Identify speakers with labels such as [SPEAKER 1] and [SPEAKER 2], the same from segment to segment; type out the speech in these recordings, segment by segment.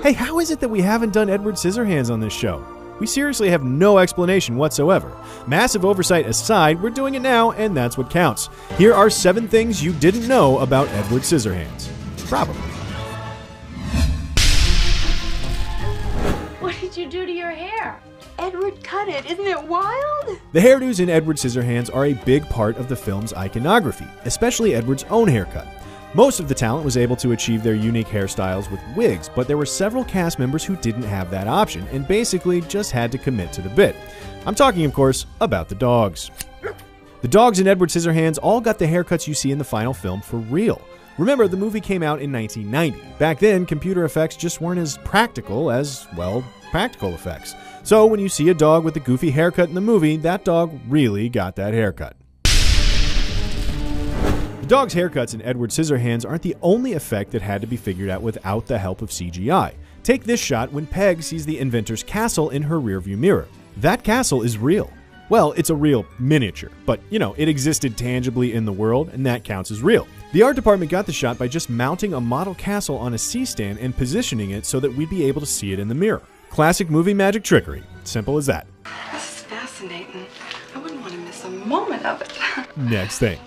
[SPEAKER 1] Hey, how is it that we haven't done Edward Scissorhands on this show? We seriously have no explanation whatsoever. Massive oversight aside, we're doing it now, and that's what counts. Here are 7 things you didn't know about Edward Scissorhands. Probably.
[SPEAKER 2] What did you do to your hair? Edward cut it. Isn't it wild?
[SPEAKER 1] The hairdos in Edward Scissorhands are a big part of the film's iconography, especially Edward's own haircut. Most of the talent was able to achieve their unique hairstyles with wigs, but there were several cast members who didn't have that option and basically just had to commit to the bit. I'm talking, of course, about the dogs. The dogs in Edward Scissorhands all got the haircuts you see in the final film for real. Remember, the movie came out in 1990. Back then, computer effects just weren't as practical as, well, practical effects. So when you see a dog with a goofy haircut in the movie, that dog really got that haircut. The dog's haircuts in Edward Scissorhands aren't the only effect that had to be figured out without the help of CGI. Take this shot when Peg sees the inventor's castle in her rearview mirror. That castle is real. Well, it's a real miniature, but it existed tangibly in the world, and that counts as real. The art department got the shot by just mounting a model castle on a C-stand and positioning it so that we'd be able to see it in the mirror. Classic movie magic trickery. Simple as that.
[SPEAKER 3] This is fascinating. I wouldn't want to miss a moment of it.
[SPEAKER 1] Next thing.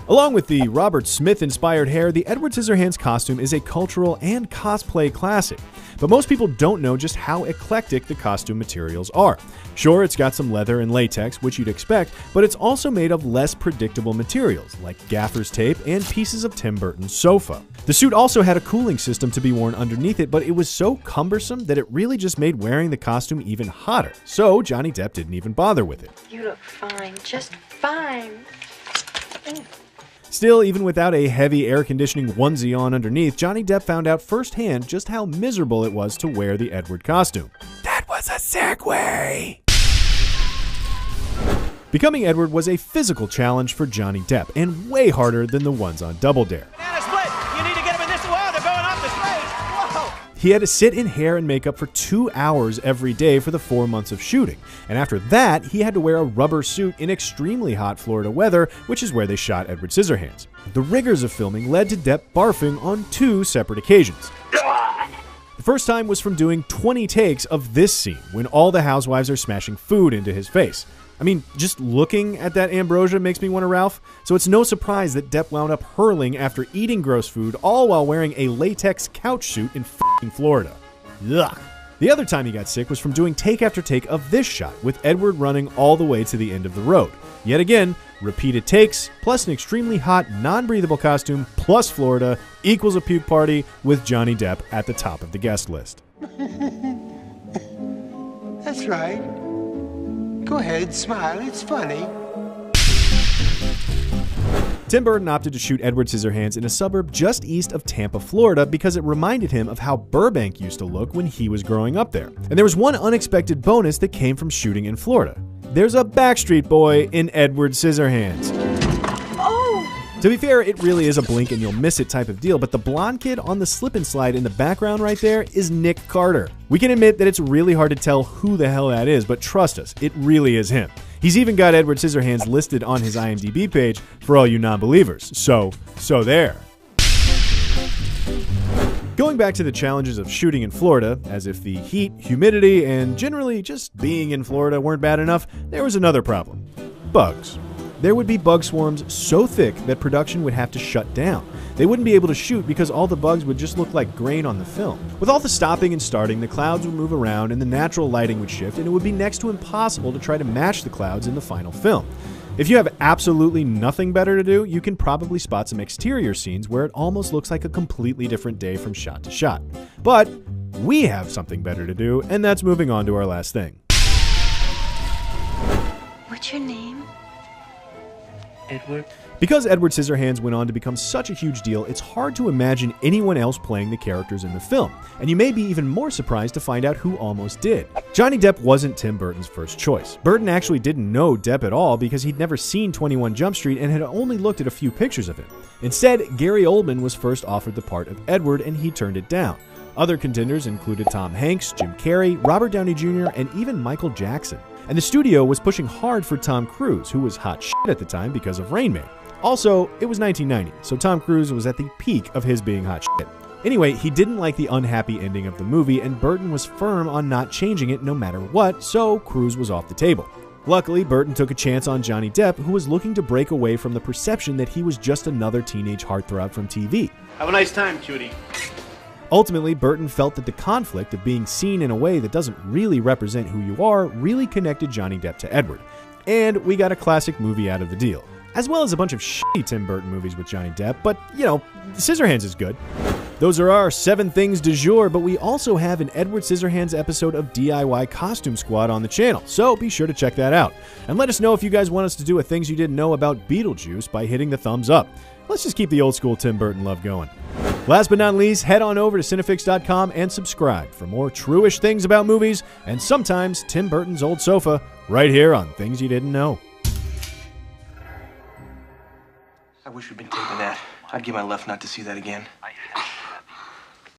[SPEAKER 1] Along with the Robert Smith-inspired hair, the Edward Scissorhands costume is a cultural and cosplay classic. But most people don't know just how eclectic the costume materials are. Sure, it's got some leather and latex, which you'd expect, but it's also made of less predictable materials, like gaffer's tape and pieces of Tim Burton's sofa. The suit also had a cooling system to be worn underneath it, but it was so cumbersome that it really just made wearing the costume even hotter. So Johnny Depp didn't even bother with it.
[SPEAKER 2] You look fine, just fine.
[SPEAKER 1] Still, even without a heavy air conditioning onesie on underneath, Johnny Depp found out firsthand just how miserable it was to wear the Edward costume. That was a segue! Becoming Edward was a physical challenge for Johnny Depp, and way harder than the ones on Double Dare.
[SPEAKER 4] Banana split! You need to get them in this. Wow, they're going off the stage! Whoa!
[SPEAKER 1] He had to sit in hair and makeup for 2 hours every day for the 4 months of shooting. And after that, he had to wear a rubber suit in extremely hot Florida weather, which is where they shot Edward Scissorhands. The rigors of filming led to Depp barfing on 2 separate occasions. The first time was from doing 20 takes of this scene, when all the housewives are smashing food into his face. I mean, just looking at that ambrosia makes me want to Ralph, so it's no surprise that Depp wound up hurling after eating gross food, all while wearing a latex couch suit in f***ing Florida. Ugh. The other time he got sick was from doing take after take of this shot, with Edward running all the way to the end of the road. Yet again, repeated takes, plus an extremely hot, non-breathable costume, plus Florida, equals a puke party with Johnny Depp at the top of the guest list.
[SPEAKER 5] That's right. Go ahead, smile, it's funny.
[SPEAKER 1] Tim Burton opted to shoot Edward Scissorhands in a suburb just east of Tampa, Florida, because it reminded him of how Burbank used to look when he was growing up there. And there was one unexpected bonus that came from shooting in Florida. There's a Backstreet Boy in Edward Scissorhands. To be fair, it really is a blink and you'll miss it type of deal, but the blonde kid on the slip and slide in the background right there is Nick Carter. We can admit that it's really hard to tell who the hell that is, but trust us, it really is him. He's even got Edward Scissorhands listed on his IMDb page for all you non-believers. So there. Going back to the challenges of shooting in Florida, as if the heat, humidity, and generally just being in Florida weren't bad enough, there was another problem. Bugs. There would be bug swarms so thick that production would have to shut down. They wouldn't be able to shoot because all the bugs would just look like grain on the film. With all the stopping and starting, the clouds would move around and the natural lighting would shift, and it would be next to impossible to try to match the clouds in the final film. If you have absolutely nothing better to do, you can probably spot some exterior scenes where it almost looks like a completely different day from shot to shot. But we have something better to do, and that's moving on to our last thing.
[SPEAKER 2] What's your name?
[SPEAKER 4] Edward?
[SPEAKER 1] Because Edward Scissorhands went on to become such a huge deal, it's hard to imagine anyone else playing the characters in the film, and you may be even more surprised to find out who almost did. Johnny Depp wasn't Tim Burton's first choice. Burton actually didn't know Depp at all because he'd never seen 21 Jump Street and had only looked at a few pictures of him. Instead, Gary Oldman was first offered the part of Edward, and he turned it down. Other contenders included Tom Hanks, Jim Carrey, Robert Downey Jr., and even Michael Jackson. And the studio was pushing hard for Tom Cruise, who was hot shit at the time because of Rain Man. Also, it was 1990, so Tom Cruise was at the peak of his being hot shit. Anyway, he didn't like the unhappy ending of the movie, and Burton was firm on not changing it no matter what, so Cruise was off the table. Luckily, Burton took a chance on Johnny Depp, who was looking to break away from the perception that he was just another teenage heartthrob from TV.
[SPEAKER 4] Have a nice time, cutie.
[SPEAKER 1] Ultimately, Burton felt that the conflict of being seen in a way that doesn't really represent who you are really connected Johnny Depp to Edward. And we got a classic movie out of the deal. As well as a bunch of shitty Tim Burton movies with Johnny Depp, but, you know, Scissorhands is good. Those are our 7 things du jour, but we also have an Edward Scissorhands episode of DIY Costume Squad on the channel, so be sure to check that out. And let us know if you guys want us to do a Things You Didn't Know About Beetlejuice by hitting the thumbs up. Let's just keep the old school Tim Burton love going. Last but not least, head on over to Cinefix.com and subscribe for more true-ish things about movies and sometimes Tim Burton's old sofa right here on Things You Didn't Know.
[SPEAKER 6] I wish we'd been taping that. I'd give my left nut to see that again.